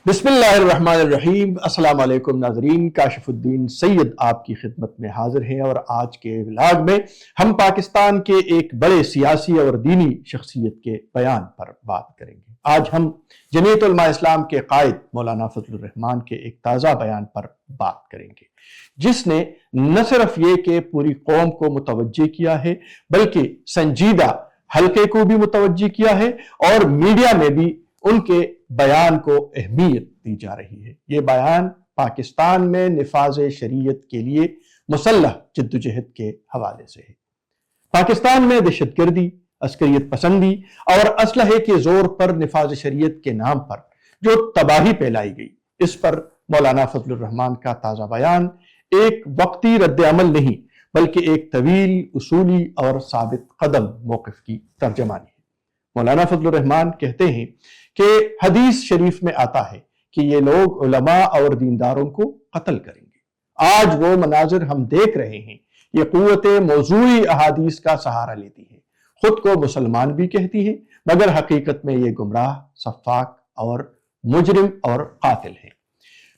بسم اللہ الرحمن الرحیم۔ السلام علیکم ناظرین، کاشف الدین سید آپ کی خدمت میں حاضر ہیں اور آج کے ولاگ میں ہم پاکستان کے ایک بڑے سیاسی اور دینی شخصیت کے بیان پر بات کریں گے۔ آج ہم جمعیت علماء اسلام کے قائد مولانا فضل الرحمان کے ایک تازہ بیان پر بات کریں گے، جس نے نہ صرف یہ کہ پوری قوم کو متوجہ کیا ہے بلکہ سنجیدہ حلقے کو بھی متوجہ کیا ہے اور میڈیا میں بھی ان کے بیان کو اہمیت دی جا رہی ہے۔ یہ بیان پاکستان میں نفاذ شریعت کے لیے مسلح جدوجہد کے حوالے سے ہے۔ پاکستان میں دہشت گردی، عسکریت پسندی اور اسلحے کے زور پر نفاذ شریعت کے نام پر جو تباہی پھیلائی گئی، اس پر مولانا فضل الرحمان کا تازہ بیان ایک وقتی رد عمل نہیں بلکہ ایک طویل، اصولی اور ثابت قدم موقف کی ترجمانی ہے۔ مولانا فضل الرحمان کہتے ہیں کہ حدیث شریف میں آتا ہے کہ یہ لوگ علماء اور دینداروں کو قتل کریں گے۔ آج وہ مناظر ہم دیکھ رہے ہیں، یہ قوت موضوعی احادیث کا سہارا لیتی ہے، خود کو مسلمان بھی کہتی ہے مگر حقیقت میں یہ گمراہ، سفاک اور مجرم اور قاتل ہے۔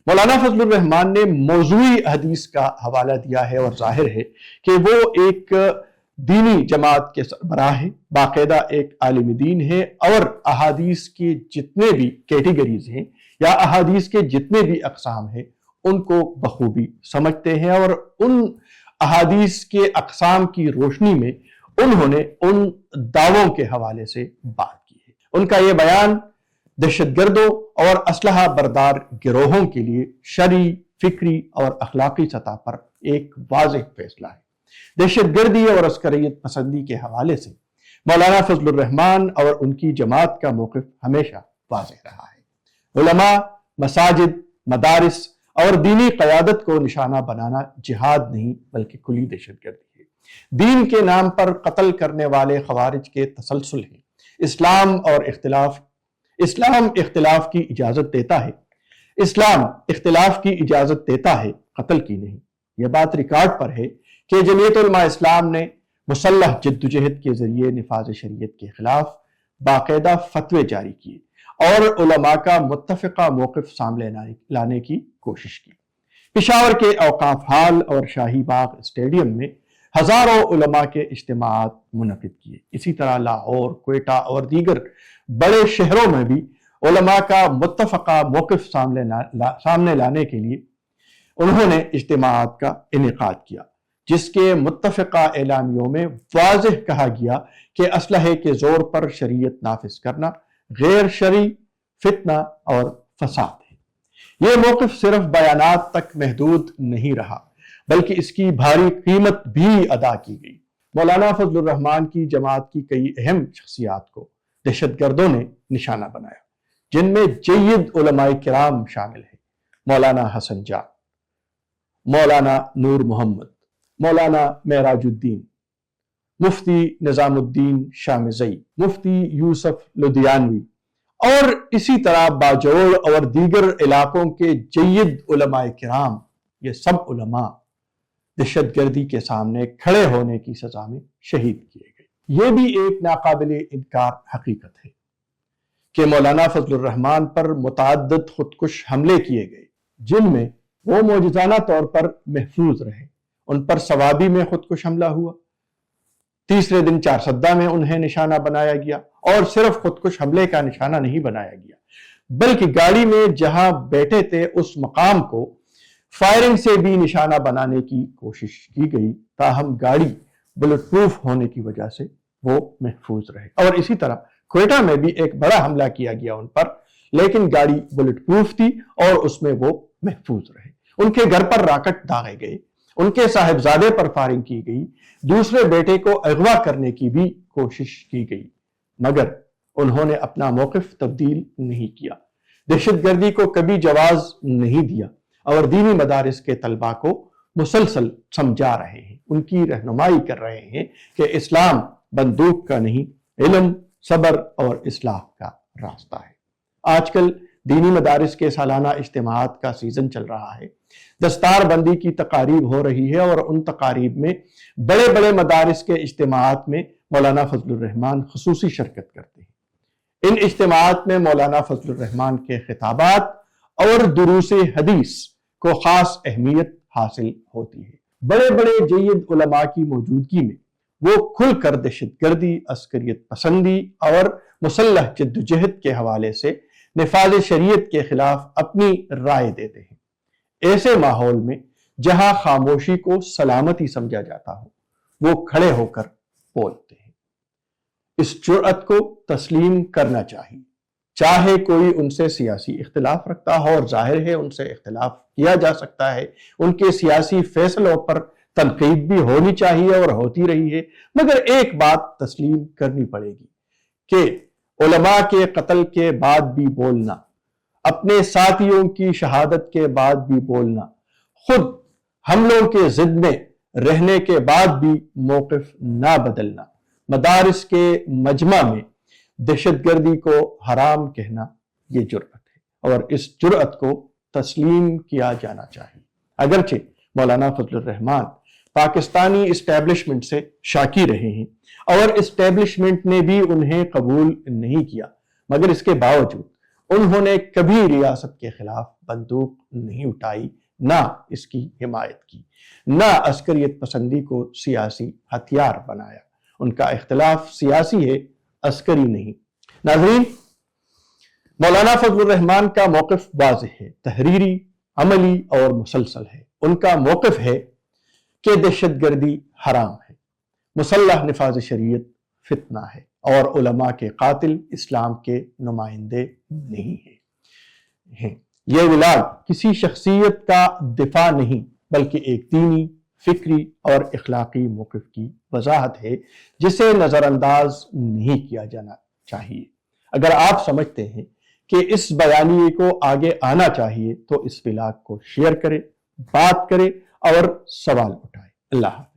مولانا فضل الرحمان نے موضوعی حدیث کا حوالہ دیا ہے اور ظاہر ہے کہ وہ ایک دینی جماعت کے سربراہ ہے، باقاعدہ ایک عالم دین ہے اور احادیث کے جتنے بھی کیٹیگریز ہیں یا احادیث کے جتنے بھی اقسام ہیں ان کو بخوبی سمجھتے ہیں، اور ان احادیث کے اقسام کی روشنی میں انہوں نے ان دعووں کے حوالے سے بات کی ہے۔ ان کا یہ بیان دہشت گردوں اور اسلحہ بردار گروہوں کے لیے شرعی، فکری اور اخلاقی سطح پر ایک واضح فیصلہ ہے۔ دہشت گردی اور عسکریت پسندی کے حوالے سے مولانا فضل الرحمان اور ان کی جماعت کا موقف ہمیشہ واضح رہا ہے۔ علماء، مساجد، مدارس اور دینی قیادت کو نشانہ بنانا جہاد نہیں بلکہ کلی دہشت گردی ہے۔ دین کے نام پر قتل کرنے والے خوارج کے تسلسل ہیں۔ اسلام اختلاف کی اجازت دیتا ہے، اسلام اختلاف کی اجازت دیتا ہے، قتل کی نہیں۔ یہ بات ریکارڈ پر ہے کہ جمعیت علماء اسلام نے مسلح جدوجہد کے ذریعے نفاذ شریعت کے خلاف باقاعدہ فتوے جاری کیے اور علماء کا متفقہ موقف سامنے لانے کی کوشش کی۔ پشاور کے اوقاف ہال اور شاہی باغ اسٹیڈیم میں ہزاروں علماء کے اجتماعات منعقد کیے۔ اسی طرح لاہور، کوئٹہ اور دیگر بڑے شہروں میں بھی علماء کا متفقہ موقف سامنے لانے کے لیے انہوں نے اجتماعات کا انعقاد کیا، جس کے متفقہ اعلامیوں میں واضح کہا گیا کہ اسلحے کے زور پر شریعت نافذ کرنا غیر شرعی، فتنہ اور فساد ہے۔ یہ موقف صرف بیانات تک محدود نہیں رہا بلکہ اس کی بھاری قیمت بھی ادا کی گئی۔ مولانا فضل الرحمان کی جماعت کی کئی اہم شخصیات کو دہشت گردوں نے نشانہ بنایا، جن میں جید علماء کرام شامل ہیں: مولانا حسن جان، مولانا نور محمد، مولانا معراج الدین، مفتی نظام الدین شامزئی، مفتی یوسف لدھیانوی اور اسی طرح باجوڑ اور دیگر علاقوں کے جید علماء کرام۔ یہ سب علماء دہشت گردی کے سامنے کھڑے ہونے کی سزا میں شہید کیے گئے۔ یہ بھی ایک ناقابل انکار حقیقت ہے کہ مولانا فضل الرحمان پر متعدد خودکش حملے کیے گئے، جن میں وہ معجزانہ طور پر محفوظ رہے۔ ان پر ثوابی میں خودکش حملہ ہوا، تیسرے دن چارسدہ میں انہیں نشانہ بنایا گیا، اور صرف خودکش حملے کا نشانہ نہیں بنایا گیا بلکہ گاڑی میں جہاں بیٹھے تھے اس مقام کو فائرنگ سے بھی نشانہ بنانے کی کوشش کی گئی، تاہم گاڑی بلٹ پروف ہونے کی وجہ سے وہ محفوظ رہے۔ اور اسی طرح کوئٹہ میں بھی ایک بڑا حملہ کیا گیا ان پر، لیکن گاڑی بلٹ پروف تھی اور اس میں وہ محفوظ رہے۔ ان کے گھر پر راکٹ داغے گئے، ان کے صاحبزادے پر فائرنگ کی گئی، دوسرے بیٹے کو اغوا کرنے کی بھی کوشش کی گئی، مگر انہوں نے اپنا موقف تبدیل نہیں کیا، دہشت گردی کو کبھی جواز نہیں دیا اور دینی مدارس کے طلباء کو مسلسل سمجھا رہے ہیں، ان کی رہنمائی کر رہے ہیں کہ اسلام بندوق کا نہیں، علم، صبر اور اصلاح کا راستہ ہے۔ آج کل دینی مدارس کے سالانہ اجتماعات کا سیزن چل رہا ہے، دستار بندی کی تقاریب ہو رہی ہے اور ان تقاریب میں بڑے بڑے مدارس کے اجتماعات میں مولانا فضل الرحمان خصوصی شرکت کرتے ہیں۔ ان اجتماعات میں مولانا فضل الرحمان کے خطابات اور دروس حدیث کو خاص اہمیت حاصل ہوتی ہے۔ بڑے بڑے جید علماء کی موجودگی میں وہ کھل کر دہشت گردی، عسکریت پسندی اور مسلح جدوجہد کے حوالے سے نفاذ شریعت کے خلاف اپنی رائے دیتے ہیں۔ ایسے ماحول میں جہاں خاموشی کو سلامتی سمجھا جاتا ہو، وہ کھڑے ہو کر بولتے ہیں۔ اس جرأت کو تسلیم کرنا چاہیے، چاہے کوئی ان سے سیاسی اختلاف رکھتا ہو، اور ظاہر ہے ان سے اختلاف کیا جا سکتا ہے، ان کے سیاسی فیصلوں پر تنقید بھی ہونی چاہیے اور ہوتی رہی ہے، مگر ایک بات تسلیم کرنی پڑے گی کہ علماء کے قتل کے بعد بھی بولنا، اپنے ساتھیوں کی شہادت کے بعد بھی بولنا، خود حملوں کے ضد میں رہنے کے بعد بھی موقف نہ بدلنا، مدارس کے مجمع میں دہشت گردی کو حرام کہنا، یہ جرأت ہے اور اس جرأت کو تسلیم کیا جانا چاہیے۔ اگرچہ مولانا فضل الرحمان پاکستانی اسٹیبلشمنٹ سے شاکی رہے ہیں اور اسٹیبلشمنٹ نے بھی انہیں قبول نہیں کیا، مگر اس کے باوجود انہوں نے کبھی ریاست کے خلاف بندوق نہیں اٹھائی، نہ اس کی حمایت کی، نہ عسکریت پسندی کو سیاسی ہتھیار بنایا۔ ان کا اختلاف سیاسی ہے، عسکری نہیں۔ ناظرین، مولانا فضل الرحمان کا موقف واضح ہے، تحریری، عملی اور مسلسل ہے۔ ان کا موقف ہے کہ دہشت گردی حرام ہے، مسلح نفاذ شریعت فتنہ ہے، اور علماء کے قاتل اسلام کے نمائندے نہیں ہیں۔ یہ ولاد کسی شخصیت کا دفاع نہیں، بلکہ ایک دینی، فکری اور اخلاقی موقف کی وضاحت ہے جسے نظر انداز نہیں کیا جانا چاہیے۔ اگر آپ سمجھتے ہیں کہ اس بیانیے کو آگے آنا چاہیے تو اس ولاگ کو شیئر کریں، بات کریں اور سوال اٹھائیں۔ اللہ حافظ۔